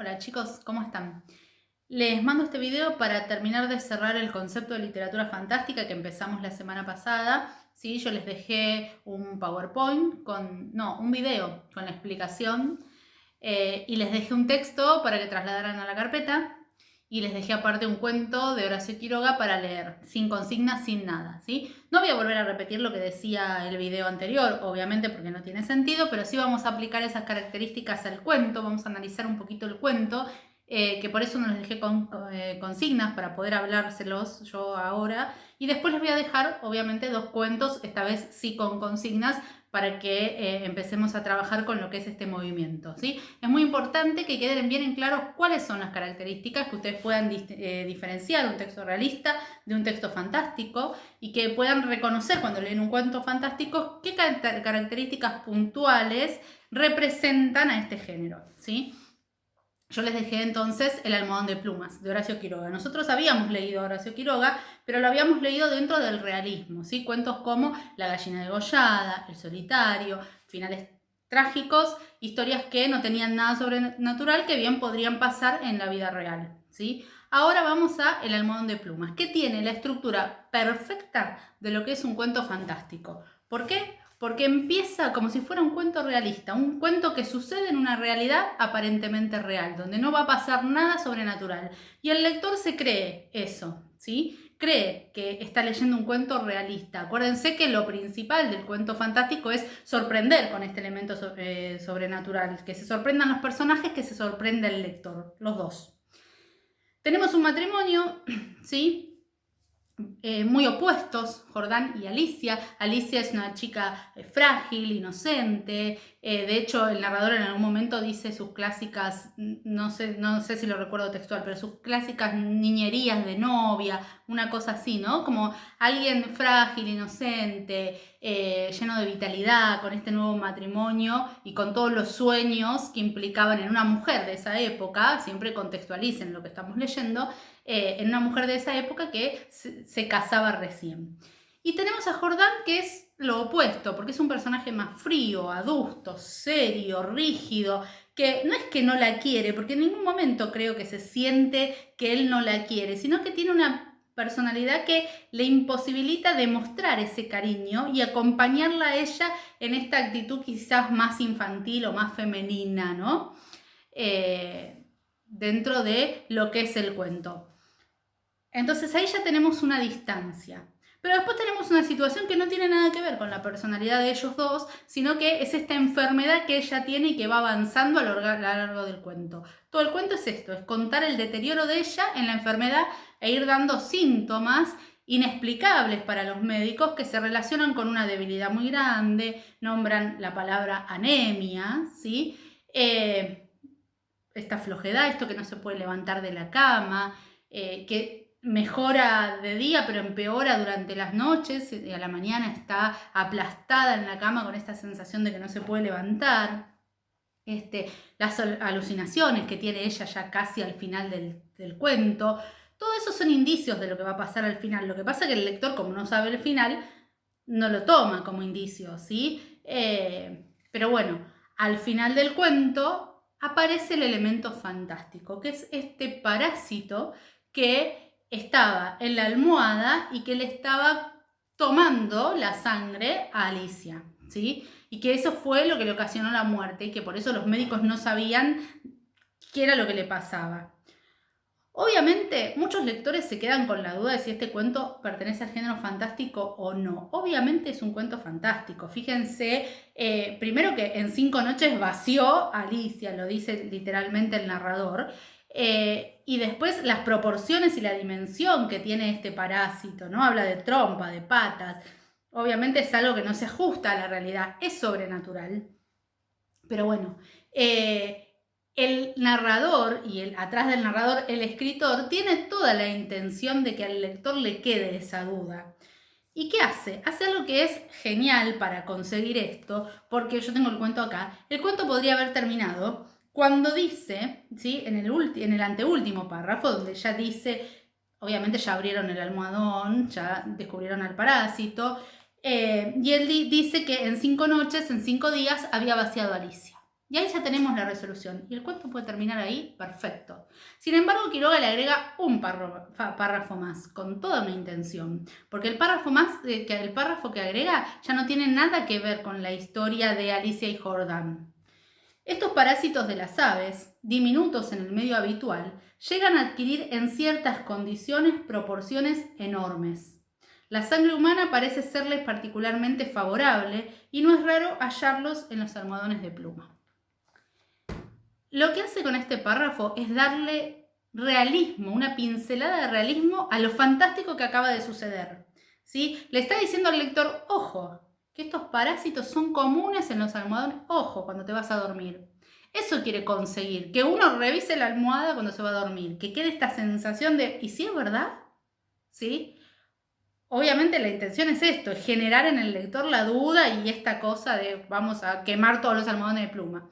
Hola chicos, ¿cómo están? Les mando este video para terminar de cerrar el concepto de literatura fantástica que empezamos la semana pasada. ¿Sí? Yo les dejé un PowerPoint un video con la explicación y les dejé un texto para que trasladaran a la carpeta y les dejé aparte un cuento de Horacio Quiroga para leer, sin consignas, sin nada, ¿sí? No voy a volver a repetir lo que decía el video anterior, obviamente porque no tiene sentido, pero sí vamos a aplicar esas características al cuento, vamos a analizar un poquito el cuento, que por eso no les dejé consignas para poder hablárselos yo ahora, y después les voy a dejar, obviamente, dos cuentos, esta vez sí con consignas, para que empecemos a trabajar con lo que es este movimiento, ¿sí? Es muy importante que queden bien en claro cuáles son las características que ustedes puedan diferenciar un texto realista de un texto fantástico y que puedan reconocer cuando leen un cuento fantástico qué características puntuales representan a este género, ¿sí? Yo les dejé entonces El almohadón de plumas, de Horacio Quiroga. Nosotros habíamos leído a Horacio Quiroga, pero lo habíamos leído dentro del realismo, ¿sí? Cuentos como La gallina degollada, El solitario, finales trágicos, historias que no tenían nada sobrenatural, que bien podrían pasar en la vida real, ¿sí? Ahora vamos a El almohadón de plumas, que tiene la estructura perfecta de lo que es un cuento fantástico. ¿Por qué? Porque empieza como si fuera un cuento realista, un cuento que sucede en una realidad aparentemente real, donde no va a pasar nada sobrenatural. Y el lector se cree eso, ¿sí? Cree que está leyendo un cuento realista. Acuérdense que lo principal del cuento fantástico es sorprender con este elemento sobrenatural, que se sorprendan los personajes, que se sorprenda el lector, los dos. Tenemos un matrimonio, ¿sí? Muy opuestos, Jordán y Alicia. Alicia es una chica frágil, inocente. De hecho, el narrador en algún momento dice sus clásicas, no sé si lo recuerdo textual, pero sus clásicas niñerías de novia, una cosa así, ¿no? Como alguien frágil, inocente, lleno de vitalidad, con este nuevo matrimonio y con todos los sueños que implicaban en una mujer de esa época, siempre contextualicen lo que estamos leyendo, en una mujer de esa época que se casaba recién. Y tenemos a Jordán, que es lo opuesto, porque es un personaje más frío, adusto, serio, rígido, que no es que no la quiere, porque en ningún momento creo que se siente que él no la quiere, sino que tiene una personalidad que le imposibilita demostrar ese cariño y acompañarla a ella en esta actitud quizás más infantil o más femenina, ¿no? Dentro de lo que es el cuento. Entonces ahí ya tenemos una distancia. Pero después tenemos una situación que no tiene nada que ver con la personalidad de ellos dos, sino que es esta enfermedad que ella tiene y que va avanzando a lo largo del cuento. Todo el cuento es esto, es contar el deterioro de ella en la enfermedad e ir dando síntomas inexplicables para los médicos que se relacionan con una debilidad muy grande, nombran la palabra anemia, ¿sí? Esta flojedad, esto que no se puede levantar de la cama, que mejora de día pero empeora durante las noches y a la mañana está aplastada en la cama con esta sensación de que no se puede levantar. Las alucinaciones que tiene ella ya casi al final del cuento, todo eso son indicios de lo que va a pasar al final. Lo que pasa es que el lector, como no sabe el final, no lo toma como indicio, ¿sí? Pero bueno, al final del cuento aparece el elemento fantástico, que es este parásito que estaba en la almohada y que le estaba tomando la sangre a Alicia, ¿sí? Y que eso fue lo que le ocasionó la muerte y que por eso los médicos no sabían qué era lo que le pasaba. Obviamente, muchos lectores se quedan con la duda de si este cuento pertenece al género fantástico o no. Obviamente es un cuento fantástico. Fíjense, primero que en 5 noches vació a Alicia, lo dice literalmente el narrador, y después las proporciones y la dimensión que tiene este parásito, ¿no? Habla de trompa, de patas. Obviamente es algo que no se ajusta a la realidad, es sobrenatural. Pero bueno, el narrador y atrás del narrador, el escritor, tiene toda la intención de que al lector le quede esa duda. ¿Y qué hace? Hace algo que es genial para conseguir esto, porque yo tengo el cuento acá. El cuento podría haber terminado cuando dice, ¿sí? en el anteúltimo párrafo, donde ya dice, obviamente ya abrieron el almohadón, ya descubrieron al parásito, y él dice que en 5 noches, en 5 días, había vaciado a Alicia. Y ahí ya tenemos la resolución. Y el cuento puede terminar ahí, perfecto. Sin embargo, Quiroga le agrega un párrafo más, con toda una intención. Porque el párrafo que agrega ya no tiene nada que ver con la historia de Alicia y Jordán. Estos parásitos de las aves, diminutos en el medio habitual, llegan a adquirir en ciertas condiciones proporciones enormes. La sangre humana parece serles particularmente favorable y no es raro hallarlos en los almohadones de pluma. Lo que hace con este párrafo es darle realismo, una pincelada de realismo a lo fantástico que acaba de suceder, ¿sí? Le está diciendo al lector, ojo, que estos parásitos son comunes en los almohadones, ojo, cuando te vas a dormir. Eso quiere conseguir, que uno revise la almohada cuando se va a dormir, que quede esta sensación de, ¿y si es verdad? ¿Sí? Obviamente la intención es esto, es generar en el lector la duda y esta cosa de vamos a quemar todos los almohadones de pluma.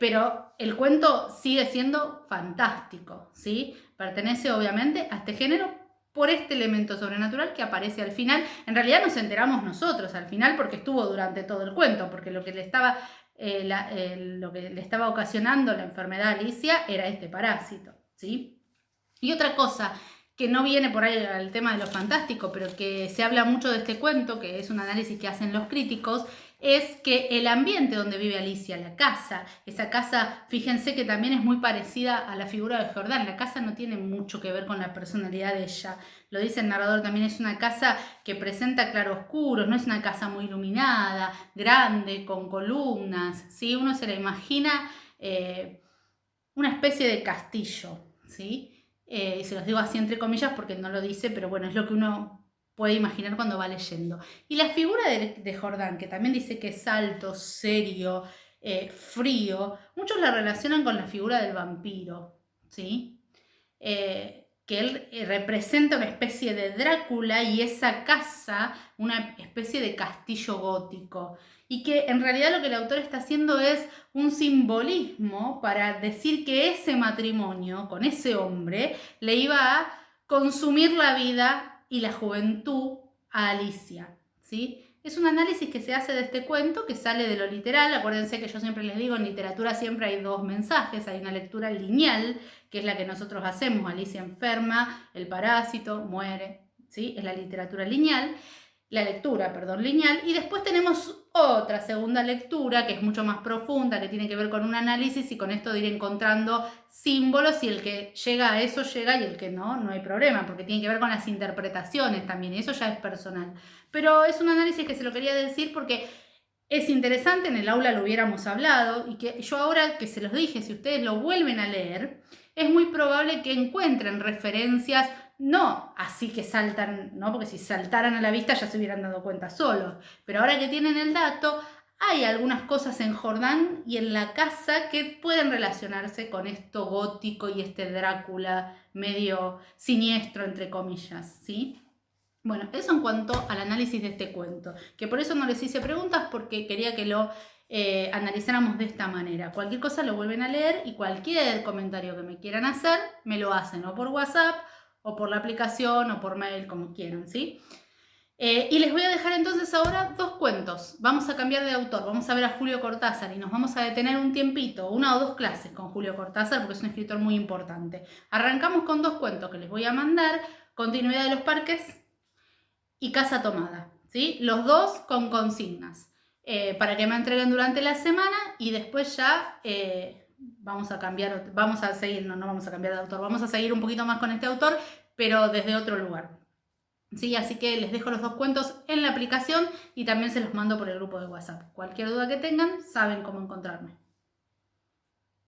Pero el cuento sigue siendo fantástico, ¿sí? Pertenece obviamente a este género por este elemento sobrenatural que aparece al final. En realidad nos enteramos nosotros al final porque estuvo durante todo el cuento, porque lo que le estaba, ocasionando la enfermedad a Alicia era este parásito, ¿sí? Y otra cosa que no viene por ahí al tema de lo fantástico, pero que se habla mucho de este cuento, que es un análisis que hacen los críticos, es que el ambiente donde vive Alicia, la casa, esa casa, fíjense que también es muy parecida a la figura de Jordán. La casa no tiene mucho que ver con la personalidad de ella. Lo dice el narrador también, es una casa que presenta claroscuros, no es una casa muy iluminada, grande, con columnas, ¿sí? Uno se la imagina una especie de castillo, ¿sí? Se los digo así entre comillas porque no lo dice, pero bueno, es lo que uno puede imaginar cuando va leyendo. Y la figura de Jordán, que también dice que es alto, serio, frío, muchos la relacionan con la figura del vampiro, ¿sí? Que él representa una especie de Drácula y esa casa una especie de castillo gótico. Y que en realidad lo que el autor está haciendo es un simbolismo para decir que ese matrimonio con ese hombre le iba a consumir la vida y la juventud a Alicia, ¿sí? Es un análisis que se hace de este cuento que sale de lo literal. Acuérdense que yo siempre les digo, en literatura siempre hay dos mensajes. Hay una lectura lineal, que es la que nosotros hacemos. Alicia enferma, el parásito, muere, ¿sí? Es la literatura lineal. La lectura, perdón, lineal. Y después tenemos otra segunda lectura que es mucho más profunda, que tiene que ver con un análisis y con esto de ir encontrando símbolos y el que llega a eso llega y el que no, no hay problema, porque tiene que ver con las interpretaciones también y eso ya es personal. Pero es un análisis que se lo quería decir porque es interesante, en el aula lo hubiéramos hablado y que yo ahora que se los dije, si ustedes lo vuelven a leer, es muy probable que encuentren referencias, no así que saltan, ¿no? Porque si saltaran a la vista ya se hubieran dado cuenta solos, pero ahora que tienen el dato, hay algunas cosas en Jordán y en la casa que pueden relacionarse con esto gótico y este Drácula medio siniestro, entre comillas, ¿sí? Bueno, eso en cuanto al análisis de este cuento, que por eso no les hice preguntas porque quería que lo analizáramos de esta manera. Cualquier cosa lo vuelven a leer y cualquier comentario que me quieran hacer, me lo hacen o por WhatsApp o por la aplicación o por mail, como quieran, ¿sí? Y les voy a dejar entonces ahora dos cuentos. Vamos a cambiar de autor, vamos a ver a Julio Cortázar y nos vamos a detener un tiempito, una o dos clases con Julio Cortázar porque es un escritor muy importante. Arrancamos con dos cuentos que les voy a mandar, Continuidad de los parques y Casa tomada, ¿sí? Los dos con consignas para que me entreguen durante la semana y después ya vamos a cambiar, vamos a seguir, no vamos a cambiar de autor, vamos a seguir un poquito más con este autor, pero desde otro lugar. ¿Sí? Así que les dejo los dos cuentos en la aplicación y también se los mando por el grupo de WhatsApp. Cualquier duda que tengan, saben cómo encontrarme.